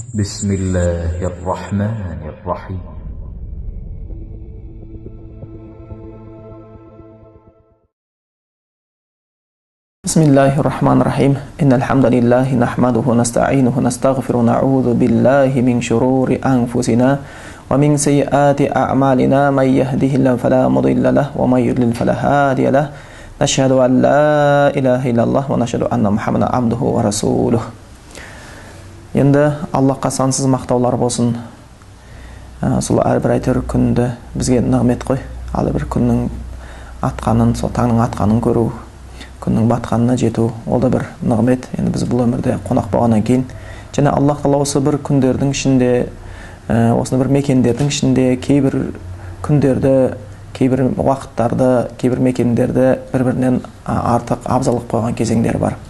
بسم الله الرحمن الرحيم بسم الله الرحمن الرحيم إن الحمد لله نحمده ونستعينه ونستغفره ونعوذ بالله من شرور أنفسنا ومن سيئات أعمالنا من يهده الله فلا مضل له ومن يضلل فلا هادي له نشهد أن لا إله إلا الله ونشهد أن محمدا عبده ورسوله. Енді Аллахқа сансыз мақтаулар болсын. Сол әрбір әйтеуір күнді бізге нығмет қой. Ал бір күннің атқанын, сол таңның атқанын көру, күннің батқанына жету, ол да бір нығмет. Енді біз бұл өмірде қонақ болғаннан кейін, және Аллах Тағала осы бір күндердің ішінде, осыны бір мекендердің ішінде кейбір күндерді, кейбір уақыттарды, кейбір мекендерді бір-бірінен артық абзалдық қойған кезеңдер бар.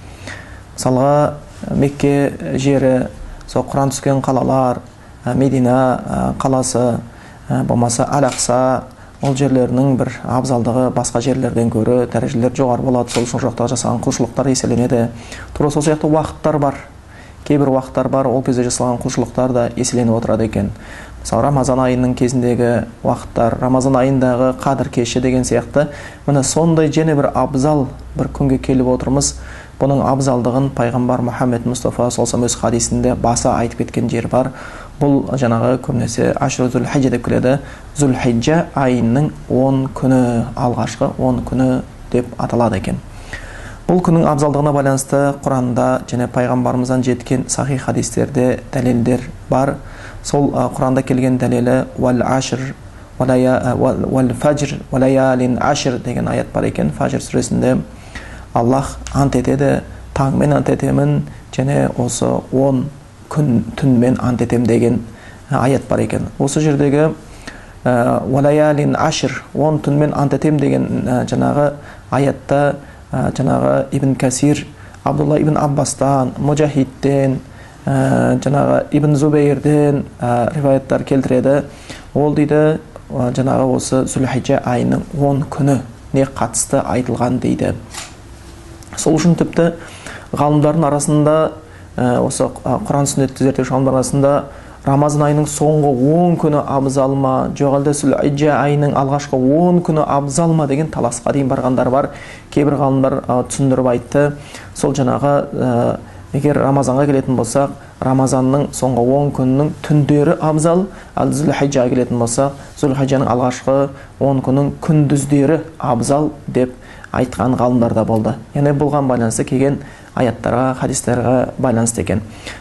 Мысалға, Мекке жері, сол Құран түскен қалалар, Медина қаласы, болмаса Ал-Ақса, ол жерлерінің бір абзалдығы басқа жерлерден көрі дәрежелер жоғары болады. Сол үшін жоқтағы жасаған құлшылықтар еселенеді. Тура сол сияқты уақыттар бар. Кейбір уақыттар бар, ол кезде жасалған құлшылықтар да еселеніп отырады екен. Мысалы, Рамазан айының кезіндегі уақыттар, Рамазан айындағы қадір кеші деген сияқты, міне сондай және бір абзал бір күнге келіп отырмыз. Бұның абзалдығын пайғамбар Мұхаммед Мұстафа саллаллаху алейхи хадисінде баса айтып кеткен жер бар. Бұл жаңағы көбінесе Ашру Зүл-Хиджа деп келеді. Зүл-Хиджа айының 10 күні, алғашқы 10 күні деп аталады екен. Бұл күннің абзалдығына байланысты Құранда және пайғамбарымыздан жеткен сахих хадистерде дәлелдер бар. Сол Құранда келген дәлелі «Вал-Ашр, вал-Фаджр, вал-Лаялин Ашр» деген аят бар екен. Фаджр сүресінде Аллах ант етеді, таңмен ант етемін, және осы 10 күн түнмен ант етем деген аят бар екен. Осы жердегі «Валаялин Ашр», 10 түнмен ант етем деген жаңағы аятта жаңағы Ибн Касир, Абдулла ибн Аббастан, Мужахидтен, жаңағы Ибн Зубейрден риваяттар келтіреді. Ол дейді, жаңағы осы Зүл-Хиджа айының 10 күні не қатысты айтылған дейді. Сол үшін тіпті ғалымдардың арасында, осы Құран сүннетті зерттеуші ғалымдар арасында Рамазан айының соңғы 10 күні абзал ма, жоқ әлде Зүл-Хиджа айының алғашқы 10 күні абзал ма деген таласқа дейін барғандар бар. Кейбір ғалымдар түсіндіріп айтты. Сол жаңағы егер Рамазанға келетін болсақ, Рамазанның соңғы 10 күнінің түндері абзал, ал Зүл-Хиджаға келетін болсақ, Зүл-Хиджаның алғашқы 10 күнінің күндіздері абзал деп айтқан ғалымдар да болды. Яғни бұған байланысты келген аяттарға, хадистерге байланысты екен.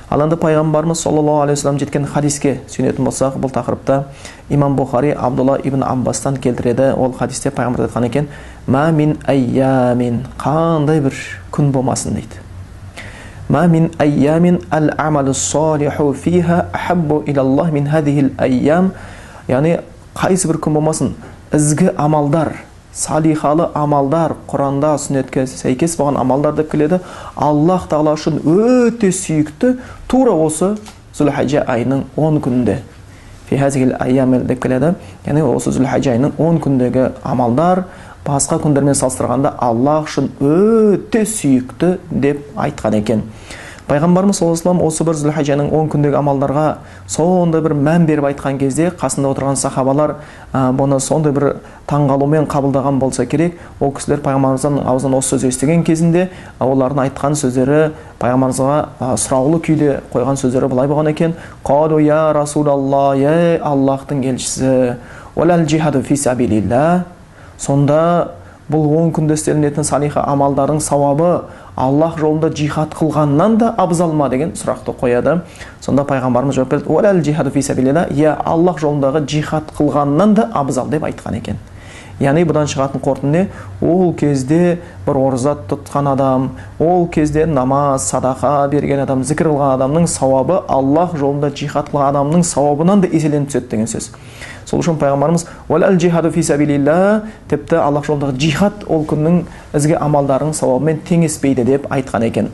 Ал енді пайғамбарымыз саллаллаху алейхи вассалам жеткен хадиске сүйенетін болсақ, бұл тақырыпта Имам Бухари Абдулла ибн Аббастан келтіреді. Ол хадисте пайғамбар айтқан екен: «Ма мин айямин», қандай бір күн болмасын дейді. «Ма мин айямин ал-амалу салиху фиха ахаббу илаллах мин хадихил айям». Яғни қайсы бір күн болмасын, ізгі амалдар, салихалы амалдар, Құранда сүннетке сәйкес болған амалдар деп келеді, Аллах Тағала үшін өте сүйікті тура осы Зүл-Хиджа айының 10 күнінде. Фи хазихил айям деп келеді. Яғни осы Зүл-Хиджа айының 10 күндегі амалдар басқа күндермен салыстырғанда Аллах үшін өте сүйікті деп айтқан екен. Пайғамбарымыз саллаллаху алейхи вассалам осы бір Зүл-Хиджаның 10 күндегі амалдарға сондай бір мән беріп айтқан кезде, қасында отырған сахабалар бұны сондай бір таңғалумен қабылдаған болса керек. Ол кісілер пайғамбарымыздың аузынан осы сөз естіген кезінде, олардың айтқан сөздері пайғамбарымызға сұраулы күйде қойған сөздері былай болған екен: «Қалу я Расулалла, ей Аллахтың елшісі, уәләл джихаду фи сабилилла». Сонда бұл 10 күнде істелінетін салиха амалдардың сауабы Аллах жолында джихад қылғаннан да абзал ма деген сұрақты қояды. Сонда пайғамбарымыз жауап берді: «Уәләл джихаду фи сабилилла», я Аллах жолындағы джихад қылғаннан да абзал деп айтқан екен. Яғни бұдан шығатын қорытынды не? Ол кезде бір ораза тұтқан адам, ол кезде намаз, садақа берген адам, зікір қылған адамның сауабы Аллах жолында джихад қылған адамның сауабынан да еселеніп түседі деген сөз. Сол үшін пайғамбарымыз «Уәләл джихаду фи сабилилла», тіпті Аллах жолындағы джихад ол күннің ізгі амалдарының сауабымен теңеспейді деп айтқан екен.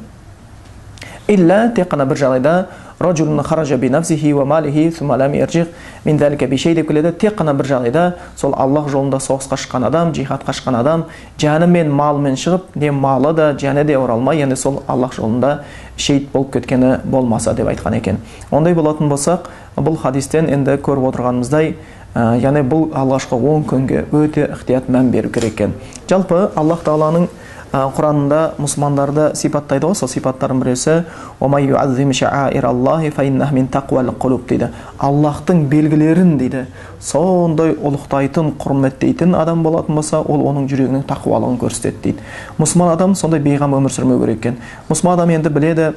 Илля тек қана бір жағдайда Раджулун хаража би нафсихи ва малихи сумма лам яржих мин залика би шей деп келеді. Тек қана бір жағдайда сол Аллах жолында соғысқа шыққан адам, жихадқа шыққан адам жаны мен малымен шығып, не малы да жаны да оралмай, яғни сол Аллах жолында шейіт болып кеткені болмаса деп айтқан екен. Ондай болатын болсақ, бұл хадистен енді көріп отырғанымыздай, яғни бұл алғашқы 10 күнге өте ықтият мән беру керек екен. Жалпы Аллах Тағаланың Құранында мұсылмандарды сипаттайды ғой, сол сипаттардың біресі «Омай юаззим шааираллахи фаиннах мин тақуал қулуб» дейді. Аллахтың белгілерін дейді, сондай ұлықтайтын, құрметтейтін адам болатын болса, ол оның жүрегінің тақуалығын көрсетеді дейді. Мұсылман адам сондай бейғам өмір сүрмеу керек екен. Мұсылман адам енді біледі,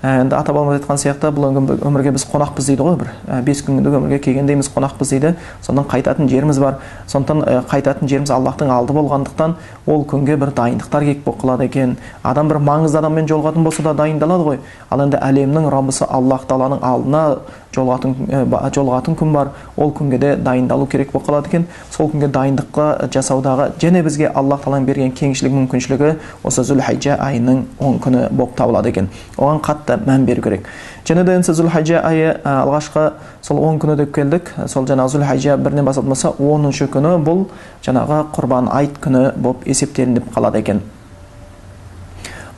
енді ата-бабамыз айтқан сияқты, бұл өмірге біз қонақпыз дейді ғой, бір 5 күндік өмірге келгендейміз, қонақпыз дейді. Сондан қайтатын жеріміз бар. Сондықтан қайтатын жеріміз Аллахтың алды болғандықтан, ол күнге бір дайындықтар керек болып қалады екен. Адам бір маңызды адаммен жолығатын болса да дайындалады ғой. Ал енді әлемнің Раббысы Аллах Тағаланың алдына жолығатын күн бар. Ол күнге де дайындалу керек болып қалады екен. Сол күнге дайындыққа жасаудағы және бізге Аллах Тағаланың берген кеңшілік мүмкіншілігі осы Зүл-Хиджа айының 10 күні болып табылады екен. Оған қатты мән беру керек. Және де Зүл-Хиджа айы алғашқы сол 10 күні деп келдік. Сол жаңағы Зүл-Хиджа бірінен бастап болса 10-ші күні бұл жаңағы Құрбан айт күні болып есептелініп қалады екен.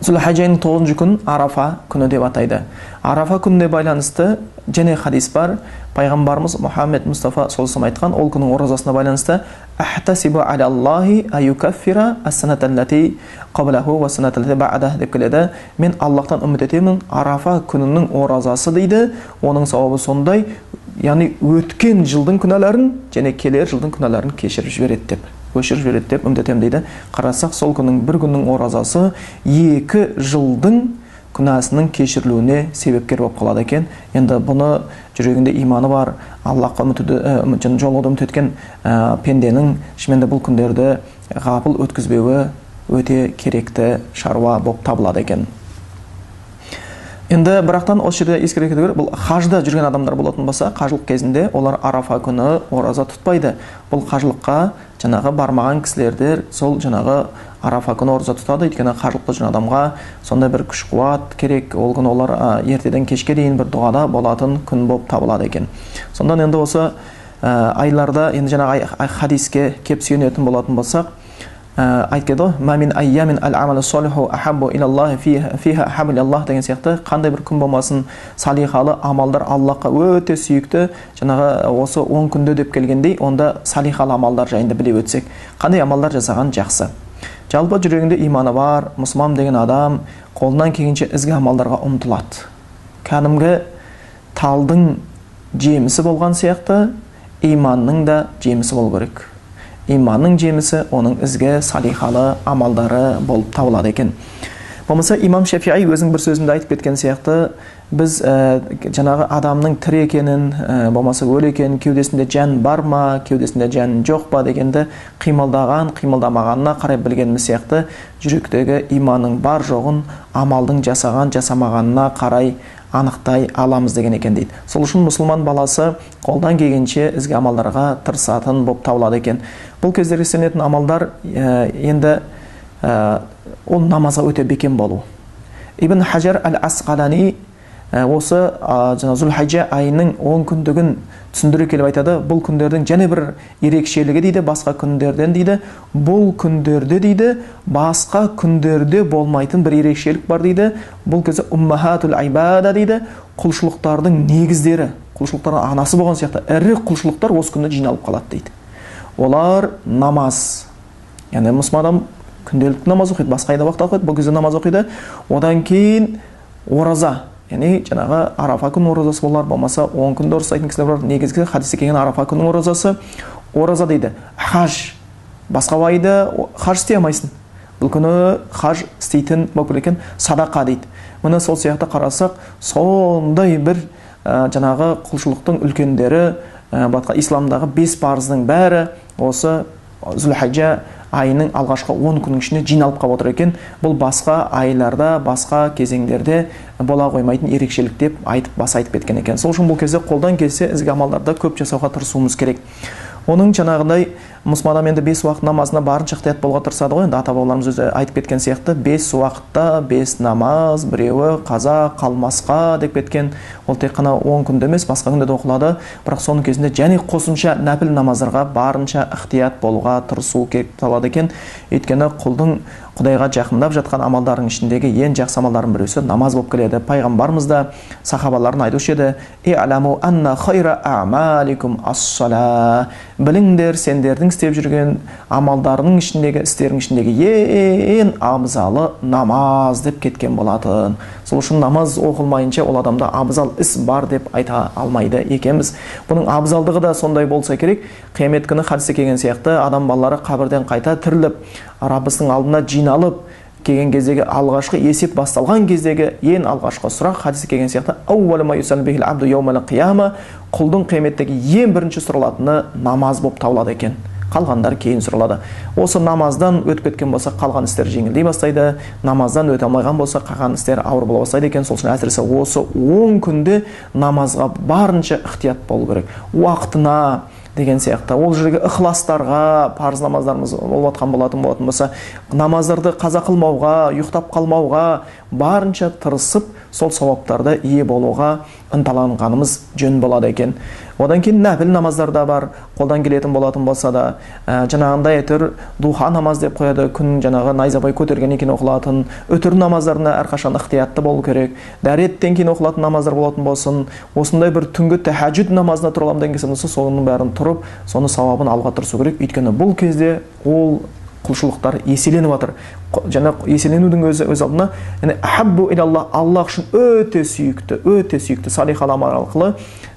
Зүл-Хиджаның 9-ші күн Арафа күні деп атайды. Арафа күніне байланысты және хадис бар. Пайғамбарымыз Мұхаммед Мұстафа солсым айтқан, ол күннің оразасына байланысты «Ахтасибу алаллахи аюкаффира ас-санаталлати қаблаху ва санаталлати ба'дах» деп келеді. Мен Аллахтан үміт етемін, Арафа күнінің оразасы дейді, оның сауабы сондай, яғни өткен жылдың күнәларын және келер жылдың күнәларын кешіріп жібереді деп, өшіріп жібереді деп үміт етемін дейді. Қарасақ, сол күннің бір күннің оразасы 2 жылдың күнәсінің кешірілуіне себепкер болып қалады екен. Енді бұны жүрегінде иманы бар, Аллахқа жолығуды үміт еткен пенденің шынымен бұл күндерді ғапыл өткізбеуі өте керекті шаруа болып табылады екен. Енді бірақтан осы жерде ескере кету керек, бұл хажда жүрген адамдар болатын болса, қажылық кезінде олар Арафа күні ораза тұтпайды. Бұл қажылыққа жаңағы бармаған кісілердер сол жаңағы Арафа күні ораза тұтады. Өйткені қажылықта жүрген адамға сондай бір күш-қуат керек. Ол күні олар ертеден кешке дейін бір дұғада болатын күн болып табылады екен. Сондан енді осы айларда енді жаңағы хадиске кеп сүйенетін болатын болсақ, айтады «Мамин айямин ал-амал солиху ахаббу илаллахи фиха ахаббу илаллах» деген сияқты, қандай бір күн болмасын салихалы амалдар Аллахқа өте сүйікті. Жаңағы осы 10 күнде деп келгендей, онда салихалы амалдар жайында біле өтсек, қандай амалдар жасаған жақсы. Жалпы жүрегінде иманы бар мұсылман деген адам қолынан келгенше ізгі амалдарға ұмтылады. Кәдімгі талдың жемісі болған сияқты, иманның да жемісі болу керек. Иманның жемісі оның ізгі салихалы амалдары болып табылады екен. Болмаса имам Шафиғи өзінің бір сөзінде айтып кеткен сияқты, біз жаңағы адамның тірі екенін, болмаса өлі екенін, кеудесінде жан бар ма, кеудесінде жан жоқ па дегенді қимылдаған, қимылдамағанына қарай білгеніміз сияқты, жүректегі иманның бар жоғын амалдың жасаған, жасамағанына қарай анықтай аламыз деген екен дейді. Сол үшін мұсылман баласы қолдан келгенше ізгі амалдарға тырысатын болып табылады екен. Бұл кездерде істелінетін амалдар енді ол намазға өте бекем болу. Ибн Хажар ал-Асқалани осы Зүл-Хиджа айының 10 күндігін түсіндіре келіп айтады. Бұл күндердің және бір ерекшелігі дейді, басқа күндерден дейді. Бұл күндерде дейді, басқа күндерде болмайтын бір ерекшелік бар дейді. Бұл кезде уммахатул айбада дейді, құлшылықтардың негіздері, құлшылықтардың анасы болған сияқты ірі құлшылықтар осы күнде жиналып қалады дейді. Олар намаз. Яғни мұсылман адам күнделікті намаз оқиды, басқа айда уақыт оқиды, бұл кезде намаз оқиды. Одан кейін ораза. Яғни жаңағы Арафа күн оразасы болар, болмаса 10 күнде ораза кісілер бар. Негізгі хадисте келген Арафа күннің оразасы ораза дейді. Хаж. Басқа айда хаж істей алмайсың. Бұл күні хаж істейтін болып екен, садақа дейді. Мұны сол сияқты қарасақ, сондай бір жаңағы құлшылықтың үлкендері, исламдағы 5 парыздың бәрі осы Зүл-Хиджа айының алғашқы 10 күннің ішіне жиналып қалып отыр екен. Бұл басқа айларда, басқа кезеңдерде бола қоймайтын ерекшелік деп баса айтып кеткен екен. Сол үшін бұл кезде қолдан келсе ізгі амалдарда көп жасауға тырысуымыз керек. Оның жаңағындай мұсылман адам енді 5 уақыт намазына барынша ықтият болуға тырысады ғой. Енді ата бабаларымыз өзі айтып кеткен сияқты 5 уақытта 5 намаз, біреуі қаза қалмасқа деп кеткен. Ол тек қана 10 күнде емес, басқа күнде де оқылады. Бірақ соның кезінде және қосымша нәпіл намаздарға барынша ықтият болуға тырысу керек болады екен. Өйткені құлдың Құдайға жақындап жатқан амалдардың ішіндегі ең жақсы амалдардың біреусі намаз болып келеді. Пайғамбарымыз да сахабаларын айтушы еді: "И'ламу анна хайра а'маликум ас-сала." Біліңдер, сендердің істеп жүрген амалдарының ішіндегі, істердің ішіндегі ең абзалы намаз деп кеткен болатын. Сол үшін намаз оқылмайынша ол адамда абзал іс бар деп айта алмайды екенбіз. Бұның абзалдығы да сондай болса керек. Қиямет күні хадисте келген сияқты адам балалары қабірден қайта тіріліп, Раббысының алдына жиналып келген кездегі алғашқы есеп басталған кездегі ең алғашқы сұрақ хадисте келген сияқты: "Аувалу ма юсаллу бихил абду яумал қияма." Құлдың қияметтегі ең бірінші сұралатыны намаз болып табылады екен. Қалғандар кейін сұралады. Осы намаздан өтіп кеткен болса, қалған істер жеңілдей бастайды. Намаздан өте алмаған болса, қалған істер ауыр бола бастайды екен. Сол үшін әсіресе осы 10 күнде намазға барынша ықтият болу керек. Уақытына деген сияқты. Ол жердегі ықыластарға, парыз намаздарымыз болып жатқан болатын болса, намаздарды қаза қылмауға, ұйықтап қалмауға барынша тырысып, сол сауаптарды ие болуға ынталанғанымыз жөн болады екен. Одан кейін нәпіл намаздар да бар, қолдан келетін болатын болса да, жаңағындай әйтеуір духа намаз деп қояды, күн жаңағы найзабай көтерген екен оқылатын, өтір намаздарына әрқашан ықтиятты болу керек. Дәреттен кейін оқылатын намаздар болатын болсын, осындай бір түнгі тәһәҗүд намазына тұраламын деген болса, соның бәрін тұрып, соны сауабын алуға тырысу керек. Өйткені бұл кезде ол құлшылықтар еселеніп жатыр. Жаңа еселенудің өз алдына, яғни ахаббу илаллах, Аллах үшін өте сүйікті салих амал арқылы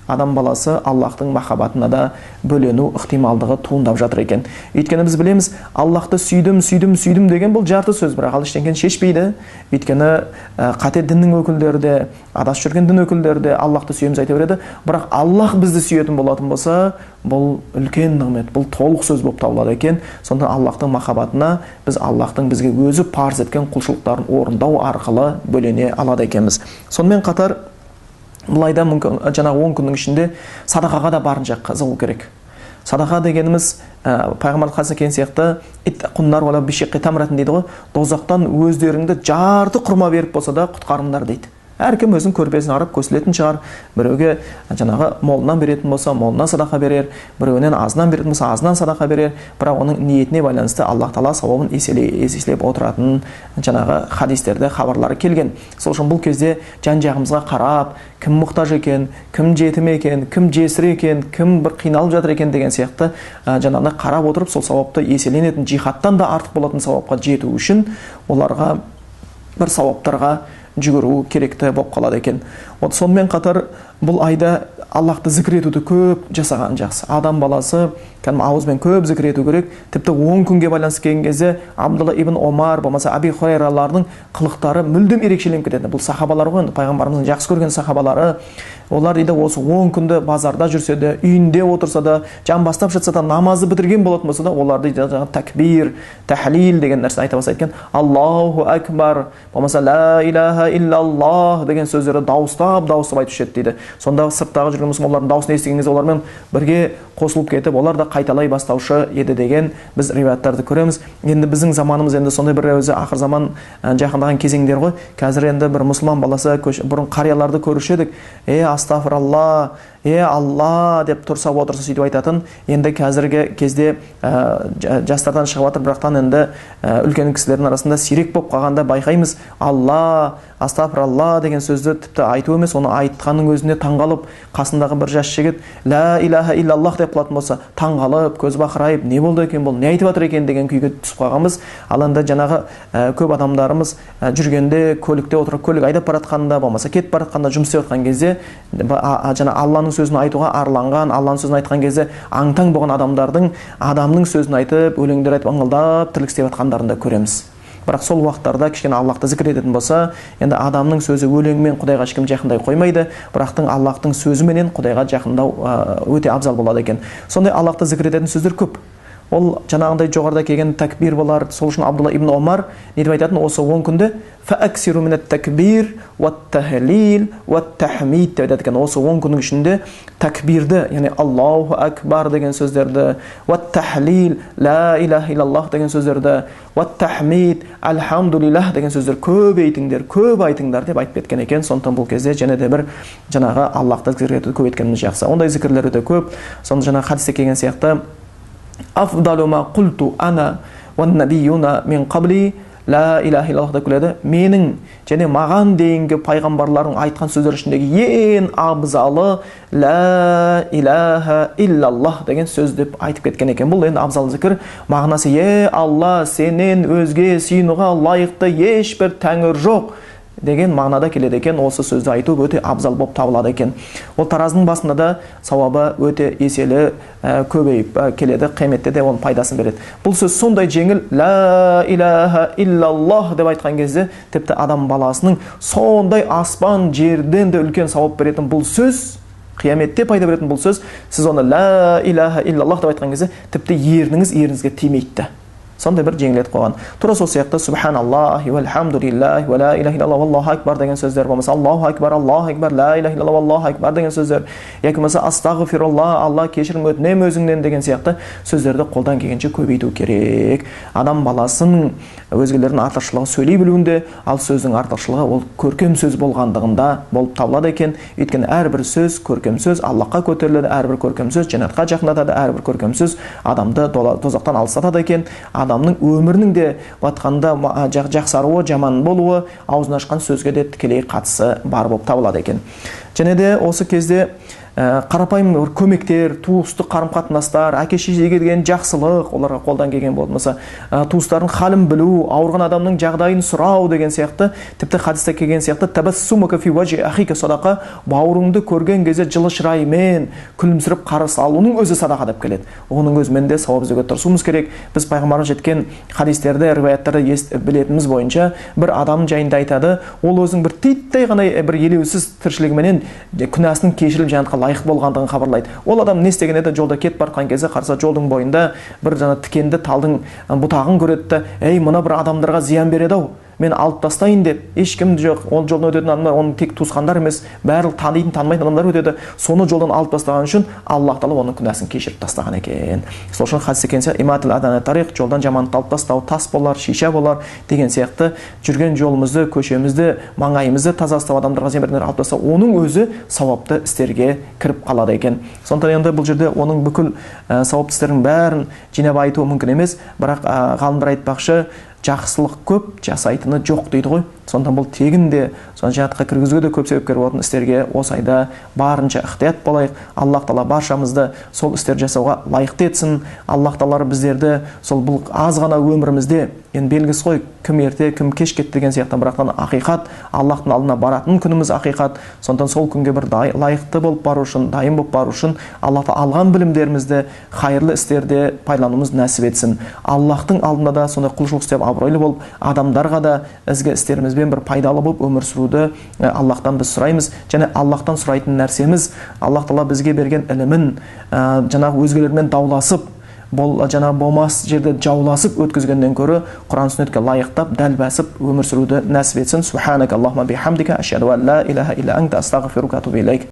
адам баласы Аллахтың махаббатына да бөлену ықтималдығы туындап жатыр екен. Өйткені біз білеміз, Аллахты сүйдім деген бұл жарты сөз, бірақ ал ештеңені шешпейді. Өйткені қате діннің өкілдері де, адасып жүрген дін өкілдері де Аллахты сүйеміз айта береді. Бірақ Аллах бізді сүйетін болатын болса, бұл үлкен нығмет, бұл толық сөз болып табылады екен. Сонда Аллахтың махаббатына біз Аллахтың бізге өзі парыз еткен құлшылықтарын орындау арқылы бөлене алады екенбіз. Сонымен қатар бұлайда мүмкін жаңағы 10 күннің ішінде садақаға да барынша қызығу керек. Садақа дегеніміз пайғамбар хадисте келген сияқты иттақуннар уала бишиққи тамратын дейді ғой. Дозақтан өздеріңді жарты құрма беріп болса да құтқарыңдар дейді. Әркім өзінің көрпесін арып көсілетін шығар. Біреуге жаңағы молынан беретін болса, молынан садақа берер, біреуінен азынан беретін болса, азынан садақа берер. Бірақ оның ниетіне байланысты Аллах Тағала сауабын еселеп отыратын жаңағы хадистерде хабарлары келген. Сол үшін бұл кезде жан-жағымызға қарап, кім мұқтаж екен, кім жетім екен, кім жесір екен, кім бір қиналып жатыр екен деген сияқты жаңағыны қарап отырып, сол сауапты еселенетін, жихаттан да артық болатын сауапқа жету үшін оларға бір сауаптарға жүгіру керекті болып қалады екен. Сонымен қатар бұл айда Аллахты зікір етуді көп жасаған жақсы. Адам баласы ауызбен көп зікір ету керек. Тіпті 10 күнге байланысты келген кезде Абдулла ибн Омар болмаса Аби Хурайралардың қылықтары мүлдем ерекшеленіп кетеді. Бұл сахабалар ғой, пайғамбарымыздың жақсы көрген сахабалары. Олар дейді осы 10 күнді базарда жүрсе де, үйінде отырса да, жан бастап жатса да, намазды бітірген болатын болса да, олар дейді такбир, тахлил деген нәрсе айта бастайды екен. Аллаху акбар, болмаса ла илаха иллаллах деген сөздерді дауыстап айтушы еді дейді. Сонда сырттағы жүрген мұсылмандардың дауысын естіген кезде олармен бірге қосылып кетіп, олар да қайталай бастаушы еді деген біз риуаяттарды көреміз. Енді біздің заманымыз енді сондай бір өзі ақыр заман жақындаған кезеңдер ғой. Қазір енді бір мұсылман баласы бұрын қарияларды көруші едік. Астафиралла, Алла деп тұрса отырса сөйтіп айтатын. Енді қазіргі кезде жастардан шығып жатыр, бірақтан енді үлкен кісілердің арасында сирек болып қалғанда байқаймыз. Алла, астафиралла деген сөзді тіпті айту емес, оны айтқанның өзіне таңғалып, қасындағы бір жас жігіт ла илаха иллаллах деп қалатын болса, таңғалып, көз бақырайып, не болды екен бұл, не айтып жатыр екен деген күйге түсіп қалғанбыз. Ал енді жаңағы көп адамдарымыз жүргенде, көлікте отырып, көлік айдап баратқанда, болмаса кетіп баратқанда, жұмыс істеп жатқан кезде жаңа Алланың сөзін айтуға арланған, Алланың сөзін айтқан кезде аңтаң болған адамның сөзін айтып, өлеңдер айтып, ыңылдап тірлік істеп жатқандарын да көреміз. Бірақ сол уақыттарда кішкене Аллахты зікір ететін болса, енді адамның сөзі өлеңмен Құдайға ешкім жақындай қоймайды, бірақтың Аллахтың сөзіменен Құдайға жақындау өте абзал болады екен. Сондай Аллахты зікір ететін сөздер көп. Ол жаңағындай жоғарыда келген такбир болар. Сол үшін Абдулла ибн Омар не деп айтатын? Осы 10 күнде фааксиру минат такбир ват тахлил ват тахмид деп айтады екен. Осы 10 күннің ішінде такбирді, яғни Аллаху акбар деген сөздерді, ват тахлил, ла илаха иллаллах деген сөздерді, ват тахмид, альхамдулиллах деген сөздер көп айтыңдар деп айтып кеткен екен. Сондықтан бұл кезде және де бір жаңағы Аллахты зікір көп еткеніміз жақсы. Ондай зікірлер өте көп. Сонда жаңағы хадисте келген сияқты афдалу ма қулту ана уан набиюна мин қабли ла илаха иллаллах деп келеді. Менің және маған дейінгі пайғамбарлардың айтқан сөздер ішіндегі ең абзалы ла илаха иллаллах деген сөз деп айтып кеткен екен. Бұл енді абзал зікір. Мағынасы Алла, сенен өзге сүйінуға лайықты ешбір тәңір жоқ деген мағынада келеді екен. Осы сөзді айту өте абзал болып табылады екен. Ол таразының басында да сауабы өте еселі көбейіп келеді. Қияметте де оның пайдасын береді. Бұл сөз сондай жеңіл, ла илаха иллаллах деп айтқан кезде тіпті адам баласының сондай аспан жерден де үлкен сауап беретін бұл сөз, қияметте пайда беретін бұл сөз, сіз оны ла илаха иллаллах деп айтқан кезде тіпті ерніңізге тимейді. Сондай бір жеңілет қойған. Тура сол сияқты субханаллахи вальхамдулиллахи ва ла илаха иллаллах валлаху акбар деген сөздер болмаса, Аллаху акбар, ла илаха иллаллах валлаху акбар деген сөздер, яки болмаса астағфируллах, Алла кешірім өтінем өзіңнен деген сияқты сөздерді қолдан келгенше көбейту керек. Адам баласының өзгелердің артықшылығын сөйлей білуінде, ал сөздің артықшылығы ол көркем сөз болғандығында болып табылады екен. Өйткені әрбір сөз көркем сөз Аллахқа көтеріледі, әрбір көркем сөз жәннатқа жақындатады, әрбір көркем сөз адамды тозақтан алыстатады екен. Адамның өмірінің де батқанда жақсаруы, жаман болуы аузын ашқан сөзге де тікелей қатысы бар болып табылады екен. Және де осы кезде қарапайым көмектер, туыстық қарым-қатынастар, әке-шешеге деген жақсылық, оларға қолдан келген болмаса, туыстардың халін білу, ауырған адамның жағдайын сұрау деген сияқты, тіпті хадисте келген сияқты табассумука фи важи ахика садақа, бауырыңды көрген кезде жылы шыраймен күлімсіреп қарсы алуның өзі садақа деп келеді. Оның өзімен де сауап іздеуге тырысуымыз керек. Біз пайғамбарымыз жеткен хадистерді, риwаяттарды білетініміз бойынша бір адам жайында айтады, ол өзінің бір титтей ғана бір елеусіз тіршілігіменен күнәсінің кешіріліп жәннатқа лайық болғандығын хабарлайды. Ол адам не істеген еді? Жолда кетіп барған кезде қараса жолдың бойында бір жаңа тікенді талдың бұтағын көреді. Мына бір адамдарға зиян береді-ау, мен алып тастайын деп, ешкім жоқ, ол жолдан өтетін адамдар, оның тек туысқандар емес, барлық танитын, танымайтын адамдар өтеді. Соны жолдан алып тастаған үшін Аллах Тағала оның күнәсін кешіріп тастаған екен. Сол үшін хадисте келген иматул адана тариқ, жолдан жаманды алып тастау, тас болар, шиша болар деген сияқты жүрген жолымызды, көшемізді, маңайымызды таза ұстау, адамдарға зиян беретіндерді алып тастау, оның өзі сауапты істерге кіріп қалады екен. Сондықтан енді бұл жерде оның бүкіл сауапты істердің бәрін жинап айту мүмкін емес, бірақ ғалымдар айтпақшы, жақсылық көп, жасайтыны жоқ дейді ғой. Сондықтан бұл тегін де, жәннатқа кіргізуге де көп себепкер болатын істерге осы айда барынша ықтият болайық. Аллах Тағала баршамызды сол істер жасауға лайықты етсін. Аллах Тағала біздерді сол бұл аз ғана өмірімізде, енді белгісі ғой, кім ерте, кім кеш кетті деген сияқты, бірақтан ақиқат, Аллахтың алдына баратын күніміз ақиқат. Сондықтан сол күнге бір лайықты болып бару үшін, дайын болып бару үшін Аллахта алған білімдерімізді хайырлы істерде пайдалануымыз нәсіп етсін. Аллахтың алдында да сондай құлшылық істеп абыройлы болып, адамдарға да ізгі істерімізбен бір пайдалы болып өмір сүруді Аллахтан біз сұраймыз. Және Аллахтан сұрайтын нәрсеміз, Аллах Тағала бізге берген ілімін жаңағы өзгелермен дауласып, жаңағы болмас жерде жауласып өткізгеннен көрі Құран сүннетке лайықтап, дәл басып өмір сүруді нәсіп етсін. Субханак Аллахума бихамдика, ашхаду ан ла илаха илля анта, астағфирука ва атубу илейк.